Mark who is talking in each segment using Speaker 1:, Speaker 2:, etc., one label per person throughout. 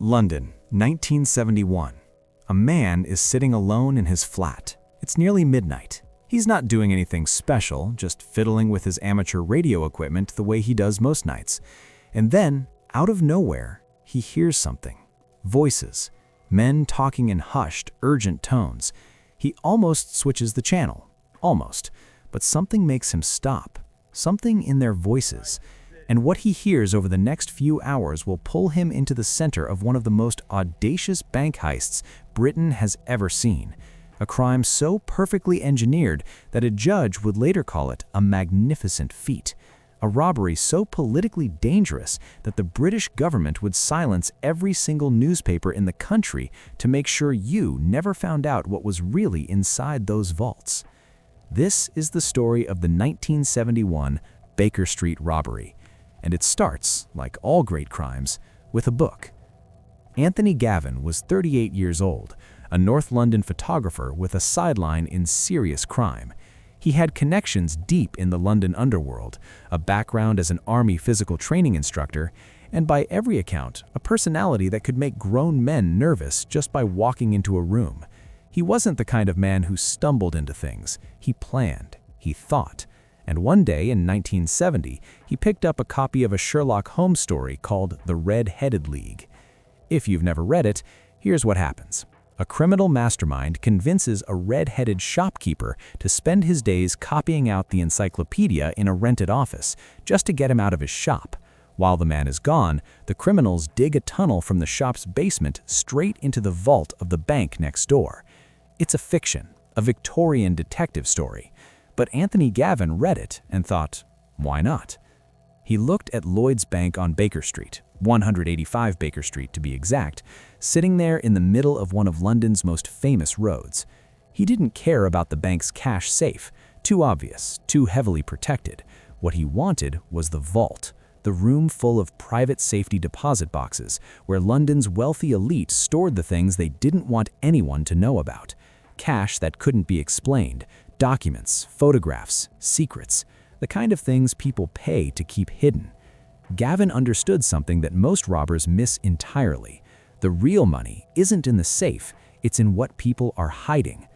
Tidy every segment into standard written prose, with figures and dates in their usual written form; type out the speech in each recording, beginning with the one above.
Speaker 1: London, 1971. A man is sitting alone in his flat. It's nearly midnight. He's not doing anything special, just fiddling with his amateur radio equipment the way he does most nights. And then, out of nowhere, he hears something. Voices. Men talking in hushed, urgent tones. He almost switches the channel. Almost. But something makes him stop. Something in their voices. And what he hears over the next few hours will pull him into the center of one of the most audacious bank heists Britain has ever seen. A crime so perfectly engineered that a judge would later call it a magnificent feat. A robbery so politically dangerous that the British government would silence every single newspaper in the country to make sure you never found out what was really inside those vaults. This is the story of the 1971 Baker Street robbery. And it starts, like all great crimes, with a book. Anthony Gavin was 38 years old, a North London photographer with a sideline in serious crime. He had connections deep in the London underworld, a background as an army physical training instructor, and by every account, a personality that could make grown men nervous just by walking into a room. He wasn't the kind of man who stumbled into things. He planned. He thought. And one day in 1970, he picked up a copy of a Sherlock Holmes story called The Red-Headed League. If you've never read it, here's what happens. A criminal mastermind convinces a red-headed shopkeeper to spend his days copying out the encyclopedia in a rented office, just to get him out of his shop. While the man is gone, the criminals dig a tunnel from the shop's basement straight into the vault of the bank next door. It's a fiction, a Victorian detective story. But Anthony Gavin read it and thought, why not? He looked at Lloyd's Bank on Baker Street, 185 Baker Street to be exact, sitting there in the middle of one of London's most famous roads. He didn't care about the bank's cash safe, too obvious, too heavily protected. What he wanted was the vault, the room full of private safety deposit boxes, where London's wealthy elite stored the things they didn't want anyone to know about. Cash that couldn't be explained. Documents, photographs, secrets, the kind of things people pay to keep hidden. Gavin understood something that most robbers miss entirely. The real money isn't in the safe, it's in what people are hiding.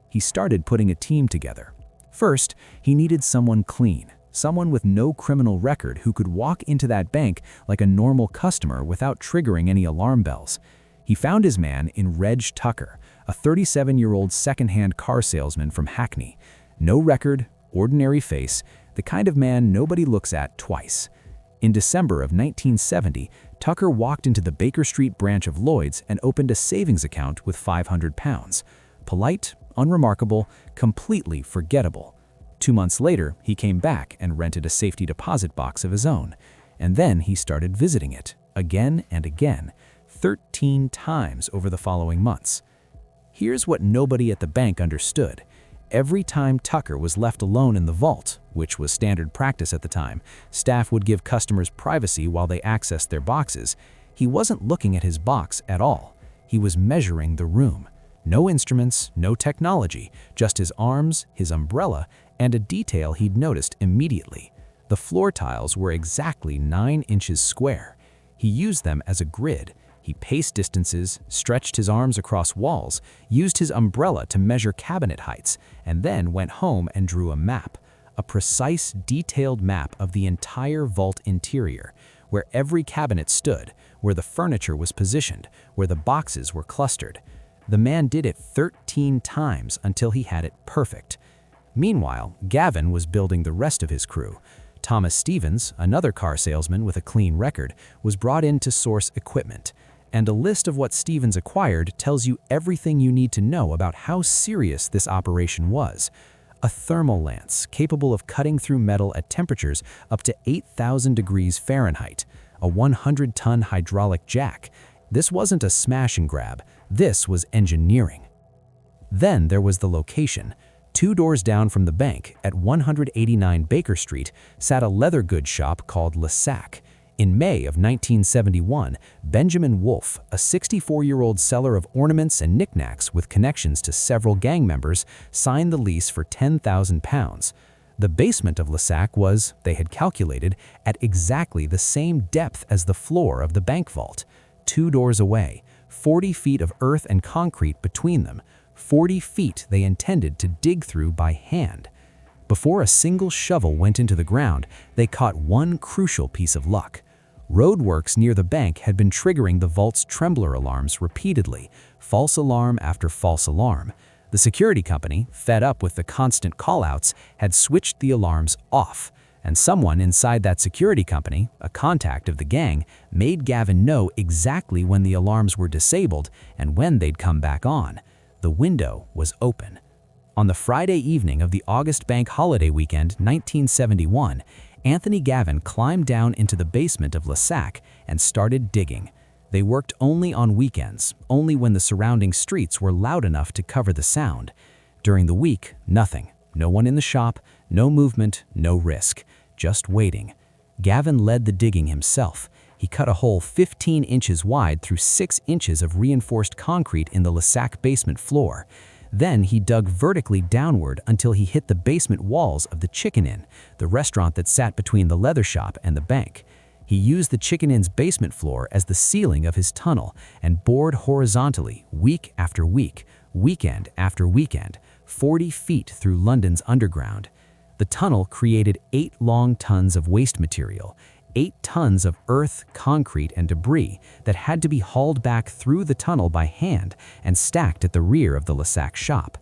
Speaker 1: He started putting a team together. First, he needed someone clean, someone with no criminal record who could walk into that bank like a normal customer without triggering any alarm bells. He found his man in Reg Tucker, a 37-year-old second-hand car salesman from Hackney. No record, ordinary face, the kind of man nobody looks at twice. In December of 1970, Tucker walked into the Baker Street branch of Lloyd's and opened a savings account with £500. Polite, unremarkable, completely forgettable. 2 months later, he came back and rented a safety deposit box of his own. And then he started visiting it, again and again, 13 times over the following months. Here's what nobody at the bank understood. Every time Tucker was left alone in the vault, which was standard practice at the time, staff would give customers privacy while they accessed their boxes. He wasn't looking at his box at all. He was measuring the room. No instruments, no technology, just his arms, his umbrella, and a detail he'd noticed immediately. The floor tiles were exactly 9 inches square. He used them as a grid. He paced distances, stretched his arms across walls, used his umbrella to measure cabinet heights, and then went home and drew a map. A precise, detailed map of the entire vault interior, where every cabinet stood, where the furniture was positioned, where the boxes were clustered. The man did it 13 times until he had it perfect. Meanwhile, Gavin was building the rest of his crew. Thomas Stevens, another car salesman with a clean record, was brought in to source equipment. And a list of what Stevens acquired tells you everything you need to know about how serious this operation was. A thermal lance capable of cutting through metal at temperatures up to 8,000 degrees Fahrenheit. A 100-ton hydraulic jack. This wasn't a smash and grab. This was engineering. Then there was the location. 2 doors down from the bank, at 189 Baker Street, sat a leather goods shop called Lissac. In May of 1971, Benjamin Wolfe, a 64-year-old seller of ornaments and knickknacks with connections to several gang members, signed the lease for £10,000. The basement of Lissac was, they had calculated, at exactly the same depth as the floor of the bank vault. 2 doors away, 40 feet of earth and concrete between them, 40 feet they intended to dig through by hand. Before a single shovel went into the ground, they caught one crucial piece of luck. Roadworks near the bank had been triggering the vault's trembler alarms repeatedly, false alarm after false alarm. The security company, fed up with the constant callouts, had switched the alarms off, and someone inside that security company, a contact of the gang, made Gavin know exactly when the alarms were disabled and when they'd come back on. The window was open. On the Friday evening of the August bank holiday weekend, 1971, Anthony Gavin climbed down into the basement of LeSac and started digging. They worked only on weekends, only when the surrounding streets were loud enough to cover the sound. During the week, nothing. No one in the shop, no movement, no risk. Just waiting. Gavin led the digging himself. He cut a hole 15 inches wide through 6 inches of reinforced concrete in the LeSac basement floor. Then he dug vertically downward until he hit the basement walls of the Chicken Inn, the restaurant that sat between the leather shop and the bank. He used the Chicken Inn's basement floor as the ceiling of his tunnel and bored horizontally week after week, weekend after weekend, 40 feet through London's underground. The tunnel created 8 long tons of waste material, 8 tons of earth, concrete, and debris that had to be hauled back through the tunnel by hand and stacked at the rear of the LeSac shop.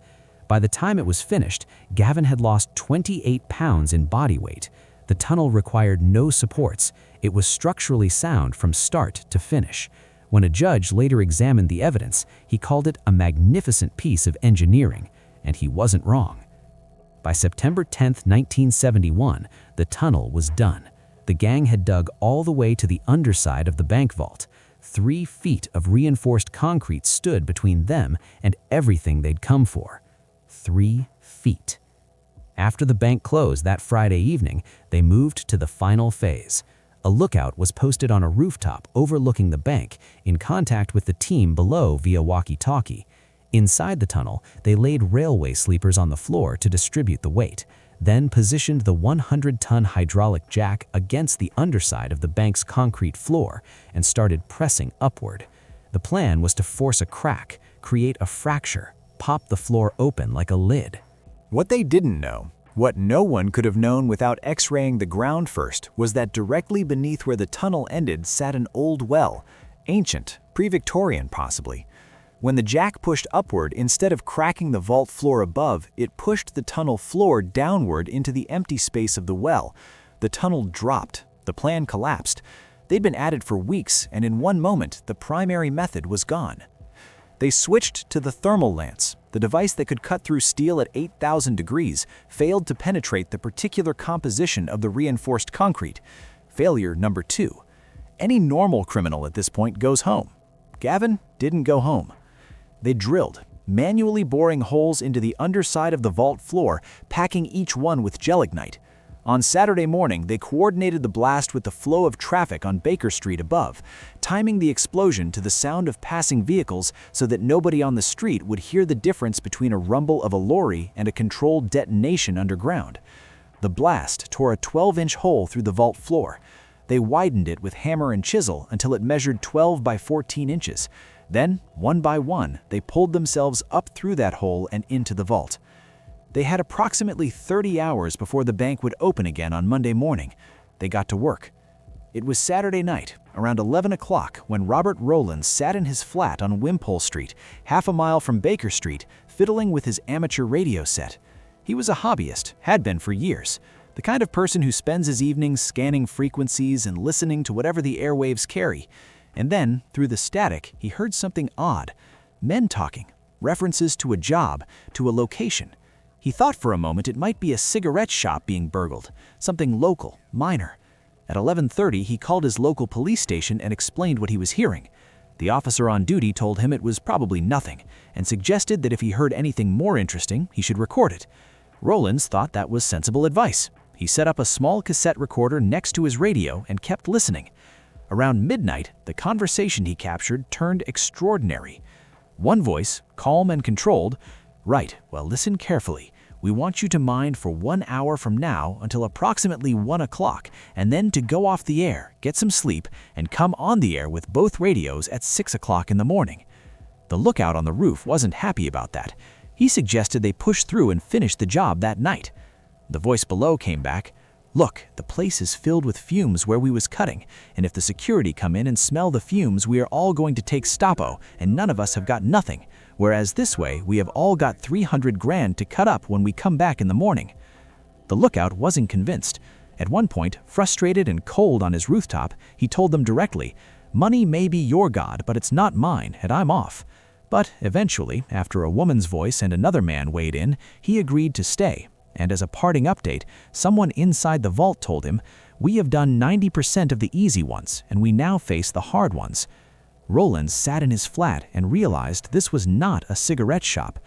Speaker 1: By the time it was finished, Gavin had lost 28 pounds in body weight. The tunnel required no supports. It was structurally sound from start to finish. When a judge later examined the evidence, he called it a magnificent piece of engineering, and he wasn't wrong. By September 10, 1971, the tunnel was done. The gang had dug all the way to the underside of the bank vault. 3 feet of reinforced concrete stood between them and everything they'd come for. 3 feet. After the bank closed that Friday evening, they moved to the final phase. A lookout was posted on a rooftop overlooking the bank, in contact with the team below via walkie-talkie. Inside the tunnel, they laid railway sleepers on the floor to distribute the weight, then positioned the 100-ton hydraulic jack against the underside of the bank's concrete floor and started pressing upward. The plan was to force a crack, create a fracture, pop the floor open like a lid.
Speaker 2: What they didn't know, what no one could have known without x-raying the ground first, was that directly beneath where the tunnel ended sat an old well, ancient, pre-Victorian possibly. When the jack pushed upward, instead of cracking the vault floor above, it pushed the tunnel floor downward into the empty space of the well. The tunnel dropped. The plan collapsed. They'd been at it for weeks, and in one moment, the primary method was gone. They switched to the thermal lance. The device that could cut through steel at 8,000 degrees failed to penetrate the particular composition of the reinforced concrete. Failure number 2. Any normal criminal at this point goes home. Gavin didn't go home. They drilled, manually boring holes into the underside of the vault floor, packing each one with gelignite. On Saturday morning, they coordinated the blast with the flow of traffic on Baker Street above, timing the explosion to the sound of passing vehicles so that nobody on the street would hear the difference between a rumble of a lorry and a controlled detonation underground. The blast tore a 12-inch hole through the vault floor. They widened it with hammer and chisel until it measured 12 by 14 inches. Then, one by one, they pulled themselves up through that hole and into the vault. They had approximately 30 hours before the bank would open again on Monday morning. They got to work. It was Saturday night, around 11 o'clock, when Robert Rowland sat in his flat on Wimpole Street, half a mile from Baker Street, fiddling with his amateur radio set. He was a hobbyist, had been for years, the kind of person who spends his evenings scanning frequencies and listening to whatever the airwaves carry. And then, through the static, he heard something odd. Men talking, references to a job, to a location. He thought for a moment it might be a cigarette shop being burgled, something local, minor. At 11:30, he called his local police station and explained what he was hearing. The officer on duty told him it was probably nothing, and suggested that if he heard anything more interesting, he should record it. Rowlands thought that was sensible advice. He set up a small cassette recorder next to his radio and kept listening. Around midnight, the conversation he captured turned extraordinary. One voice, calm and controlled, "Right, well, listen carefully. We want you to mine for 1 hour from now until approximately 1 o'clock, and then to go off the air, get some sleep, and come on the air with both radios at 6 o'clock in the morning." The lookout on the roof wasn't happy about that. He suggested they push through and finish the job that night. The voice below came back, "Look, the place is filled with fumes where we was cutting, and if the security come in and smell the fumes, we are all going to take stoppo, and none of us have got nothing, whereas this way we have all got 300 grand to cut up when we come back in the morning." The lookout wasn't convinced. At one point, frustrated and cold on his rooftop, he told them directly, "Money may be your god, but it's not mine, and I'm off." But eventually, after a woman's voice and another man weighed in, he agreed to stay. And as a parting update, someone inside the vault told him, "We have done 90% of the easy ones, and we now face the hard ones." Rollins sat in his flat and realized this was not a cigarette shop.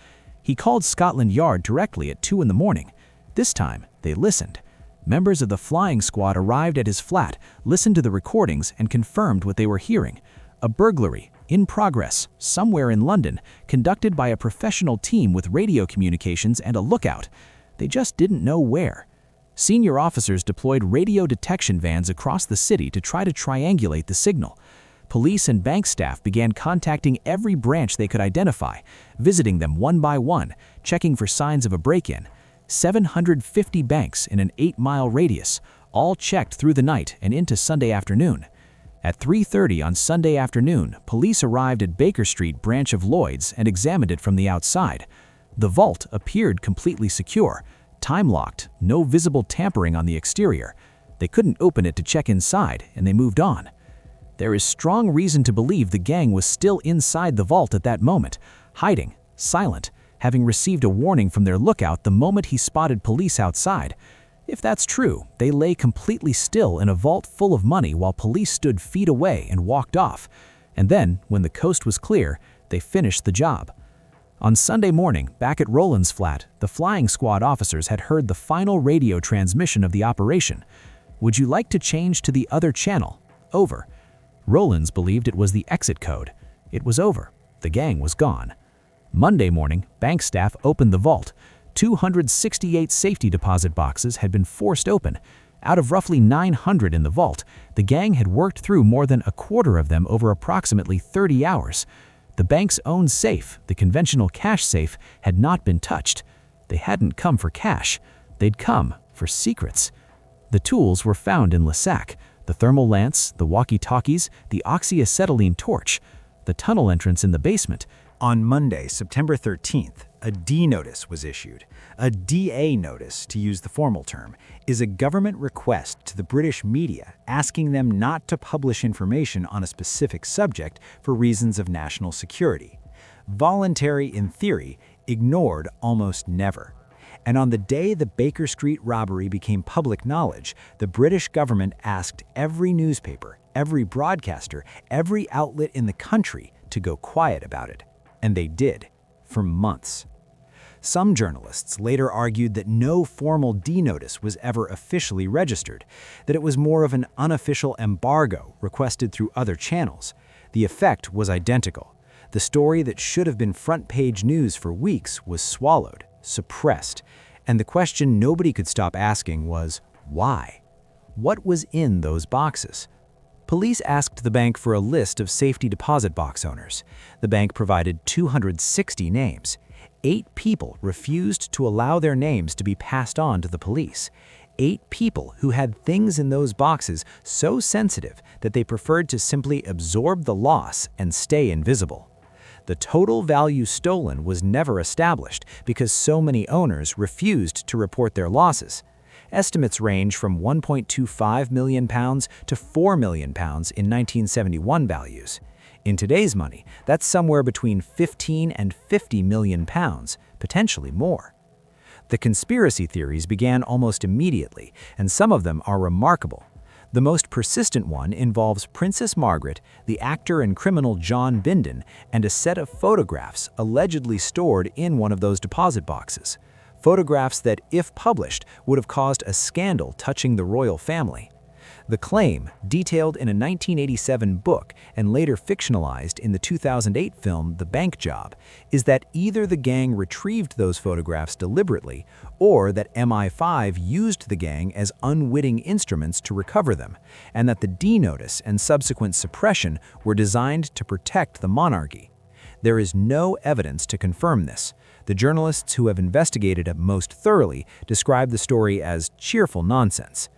Speaker 2: He called Scotland Yard directly at 2 in the morning. This time, they listened. Members of the flying squad arrived at his flat, listened to the recordings, and confirmed what they were hearing. A burglary, in progress, somewhere in London, conducted by a professional team with radio communications and a lookout. They just didn't know where. Senior officers deployed radio detection vans across the city to try to triangulate the signal. Police and bank staff began contacting every branch they could identify, visiting them one by one, checking for signs of a break-in. 750 banks in an 8-mile radius, all checked through the night and into Sunday afternoon. At 3:30 on Sunday afternoon, police arrived at Baker Street branch of Lloyd's and examined it from the outside. The vault appeared completely secure, time-locked, no visible tampering on the exterior. They couldn't open it to check inside, and they moved on. There is strong reason to believe the gang was still inside the vault at that moment, hiding, silent, having received a warning from their lookout the moment he spotted police outside. If that's true, they lay completely still in a vault full of money while police stood feet away and walked off. And then, when the coast was clear, they finished the job. On Sunday morning, back at Roland's flat, the flying squad officers had heard the final radio transmission of the operation. "Would you like to change to the other channel? Over." Roland's believed it was the exit code. It was over. The gang was gone. Monday morning, bank staff opened the vault. 268 safety deposit boxes had been forced open. Out of roughly 900 in the vault, the gang had worked through more than a quarter of them over approximately 30 hours. The bank's own safe, the conventional cash safe, had not been touched. They hadn't come for cash. They'd come for secrets. The tools were found in Lissac: the thermal lance, the walkie-talkies, the oxyacetylene torch, the tunnel entrance in the basement.
Speaker 1: On Monday, September 13th, a D notice was issued. A DA notice, to use the formal term, is a government request to the British media asking them not to publish information on a specific subject for reasons of national security. Voluntary in theory, ignored almost never. And on the day the Baker Street robbery became public knowledge, the British government asked every newspaper, every broadcaster, every outlet in the country to go quiet about it. And they did, for months. Some journalists later argued that no formal D notice was ever officially registered, that it was more of an unofficial embargo requested through other channels. The effect was identical. The story that should have been front-page news for weeks was swallowed, suppressed, and the question nobody could stop asking was, why? What was in those boxes? Police asked the bank for a list of safety deposit box owners. The bank provided 260 names. 8 people refused to allow their names to be passed on to the police. 8 people who had things in those boxes so sensitive that they preferred to simply absorb the loss and stay invisible. The total value stolen was never established because so many owners refused to report their losses. Estimates range from £1.25 million to £4 million in 1971 values. In today's money, that's somewhere between 15 and 50 million pounds, potentially more. The conspiracy theories began almost immediately, and some of them are remarkable. The most persistent one involves Princess Margaret, the actor and criminal John Bindon, and a set of photographs allegedly stored in one of those deposit boxes. Photographs that, if published, would have caused a scandal touching the royal family.
Speaker 2: The claim, detailed in a 1987 book and later fictionalized in the 2008 film The Bank Job, is that either the gang retrieved those photographs deliberately or that MI5 used the gang as unwitting instruments to recover them, and that the D-notice and subsequent suppression were designed to protect the monarchy. There is no evidence to confirm this. The journalists who have investigated it most thoroughly describe the story as cheerful nonsense.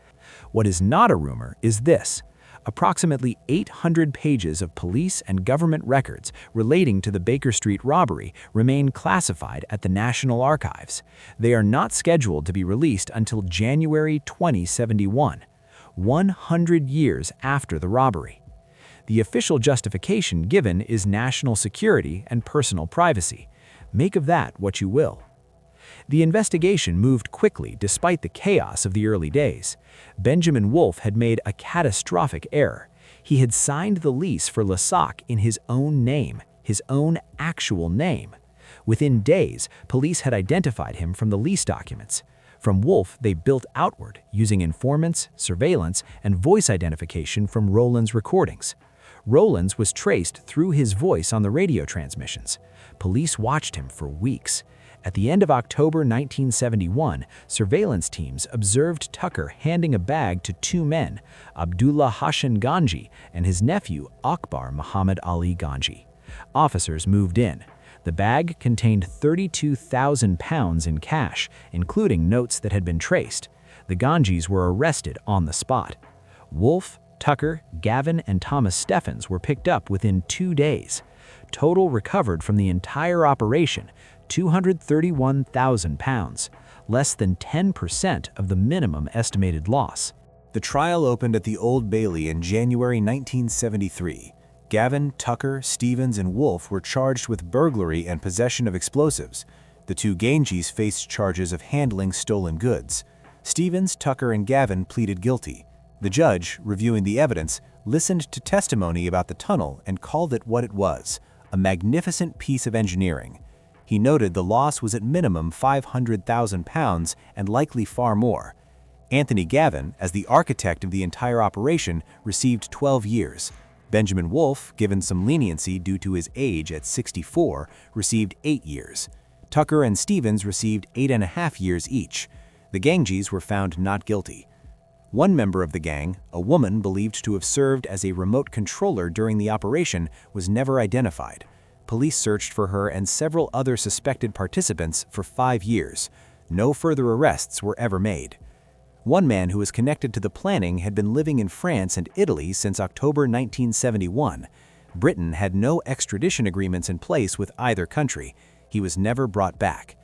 Speaker 2: What is not a rumor is this: approximately 800 pages of police and government records relating to the Baker Street robbery remain classified at the National Archives. They are not scheduled to be released until January 2071, 100 years after the robbery. The official justification given is national security and personal privacy. Make of that what you will. The investigation moved quickly despite the chaos of the early days. Benjamin Wolfe had made a catastrophic error. He had signed the lease for Lassac in his own name, his own actual name. Within days, police had identified him from the lease documents. From Wolfe, they built outward, using informants, surveillance, and voice identification from Rowland's recordings. Rowland's was traced through his voice on the radio transmissions. Police watched him for weeks. At the end of October 1971, surveillance teams observed Tucker handing a bag to two men, Abdullah Hassan Ganji and his nephew Akbar Muhammad Ali Ganji. Officers moved in. The bag contained 32,000 pounds in cash, including notes that had been traced. The Ganjis were arrested on the spot. Wolfe, Tucker, Gavin, and Thomas Steffens were picked up within 2 days. Total recovered from the entire operation, 231,000 pounds, less than 10% of the minimum estimated loss.
Speaker 1: The trial opened at the Old Bailey in January 1973. Gavin, Tucker, Stevens, and Wolfe were charged with burglary and possession of explosives. The two Ganjis faced charges of handling stolen goods. Stevens, Tucker, and Gavin pleaded guilty. The judge, reviewing the evidence, listened to testimony about the tunnel and called it what it was: a magnificent piece of engineering. He noted the loss was at minimum 500,000 pounds and likely far more. Anthony Gavin, as the architect of the entire operation, received 12 years. Benjamin Wolfe, given some leniency due to his age at 64, received 8 years. Tucker and Stevens received 8.5 years each. The Ganjis were found not guilty. One member of the gang, a woman believed to have served as a remote controller during the operation, was never identified. Police searched for her and several other suspected participants for 5 years. No further arrests were ever made. One man who was connected to the planning had been living in France and Italy since October 1971. Britain had no extradition agreements in place with either country. He was never brought back.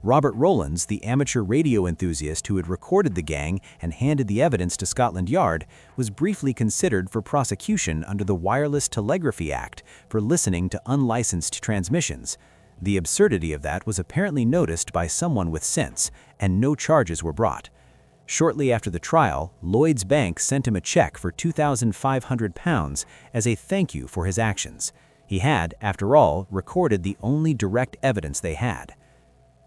Speaker 1: Robert Rowlands, the amateur radio enthusiast who had recorded the gang and handed the evidence to Scotland Yard, was briefly considered for prosecution under the Wireless Telegraphy Act for listening to unlicensed transmissions. The absurdity of that was apparently noticed by someone with sense, and no charges were brought. Shortly after the trial, Lloyd's Bank sent him a check for £2,500 as a thank you for his actions. He had, after all, recorded the only direct evidence they had.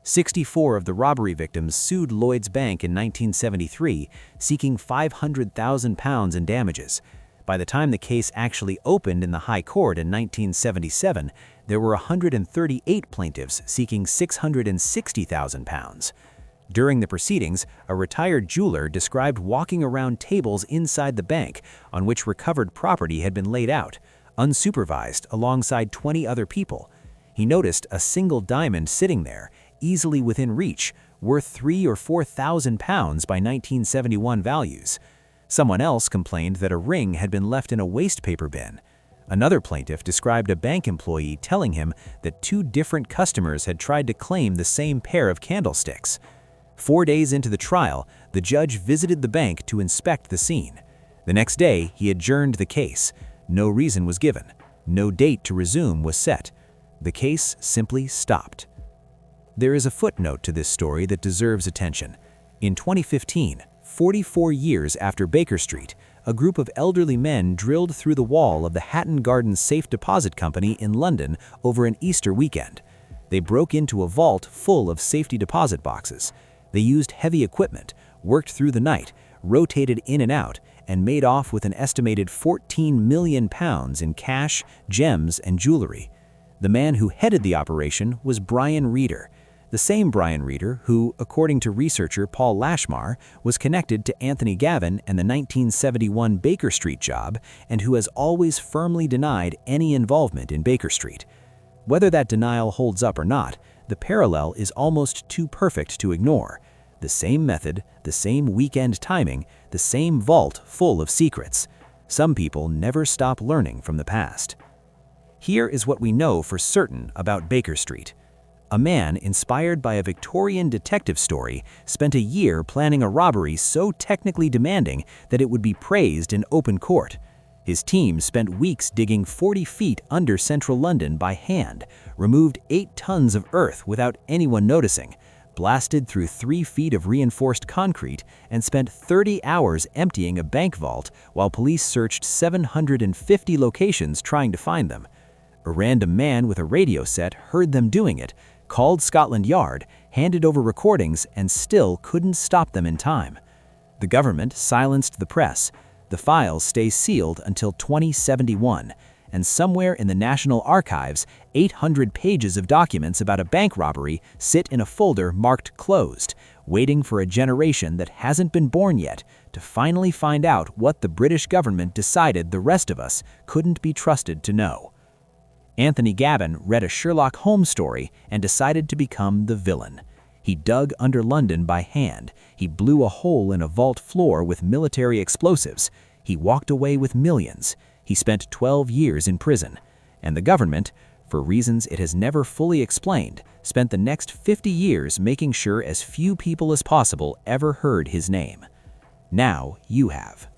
Speaker 1: 64 of the robbery victims sued Lloyd's Bank in 1973, seeking £500,000 in damages. By the time the case actually opened in the High Court in 1977, there were 138 plaintiffs seeking £660,000. During the proceedings, a retired jeweler described walking around tables inside the bank on which recovered property had been laid out, unsupervised alongside 20 other people. He noticed a single diamond sitting there, easily within reach, worth £3,000 or £4,000 by 1971 values. Someone else complained that a ring had been left in a waste paper bin. Another plaintiff described a bank employee telling him that 2 different customers had tried to claim the same pair of candlesticks. 4 days into the trial, the judge visited the bank to inspect the scene. The next day, he adjourned the case. No reason was given. No date to resume was set. The case simply stopped. There is a footnote to this story that deserves attention. In 2015, 44 years after Baker Street, a group of elderly men drilled through the wall of the Hatton Garden Safe Deposit Company in London over an Easter weekend. They broke into a vault full of safety deposit boxes. They used heavy equipment, worked through the night, rotated in and out,
Speaker 2: and made off with an estimated £14 million in cash, gems, and jewelry. The man who headed the operation was Brian Reeder, the same Brian Reeder who, according to researcher Paul Lashmar, was connected to Anthony Gavin and the 1971 Baker Street job and who has always firmly denied any involvement in Baker Street. Whether that denial holds up or not, the parallel is almost too perfect to ignore. The same method, the same weekend timing, the same vault full of secrets. Some people never stop learning from the past. Here is what we know for certain about Baker Street. A man inspired by a Victorian detective story spent a year planning a robbery so technically demanding that it would be praised in open court. His team spent weeks digging 40 feet under central London by hand, removed 8 tons of earth without anyone noticing, blasted through 3 feet of reinforced concrete, and spent 30 hours emptying a bank vault while police searched 750 locations trying to find them. A random man with a radio set heard them doing it, called Scotland Yard, handed over recordings, and still couldn't stop them in time. The government silenced the press. The files stay sealed until 2071, and somewhere in the National Archives, 800 pages of documents about a bank robbery sit in a folder marked closed, waiting for a generation that hasn't been born yet to finally find out what the British government decided the rest of us couldn't be trusted to know. Anthony Gavin read a Sherlock Holmes story and decided to become the villain. He dug under London by hand. He blew a hole in a vault floor with military explosives. He walked away with millions. He spent 12 years in prison. And the government, for reasons it has never fully explained, spent the next 50 years making sure as few people as possible ever heard his name. Now you have.